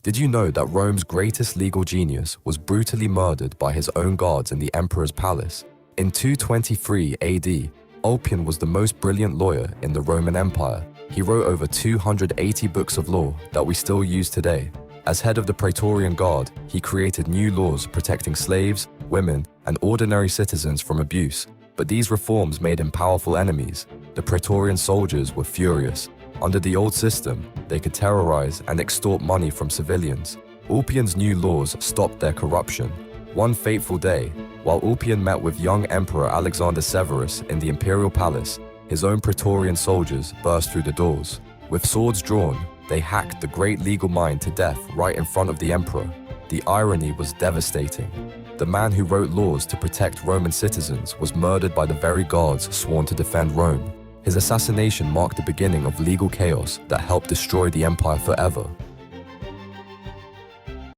Did you know that Rome's greatest legal genius was brutally murdered by his own guards in the emperor's palace? In 223 AD, Ulpian was the most brilliant lawyer in the Roman Empire. He wrote over 280 books of law that we still use today. As head of the Praetorian Guard, he created new laws protecting slaves, women, and ordinary citizens from abuse. But these reforms made him powerful enemies. The Praetorian soldiers were furious. Under the old system, they could terrorize and extort money from civilians. Ulpian's new laws stopped their corruption. One fateful day, while Ulpian met with young Emperor Alexander Severus in the imperial palace, his own Praetorian soldiers burst through the doors. With swords drawn, they hacked the great legal mind to death right in front of the emperor. The irony was devastating. The man who wrote laws to protect Roman citizens was murdered by the very guards sworn to defend Rome. His assassination marked the beginning of legal chaos that helped destroy the empire forever.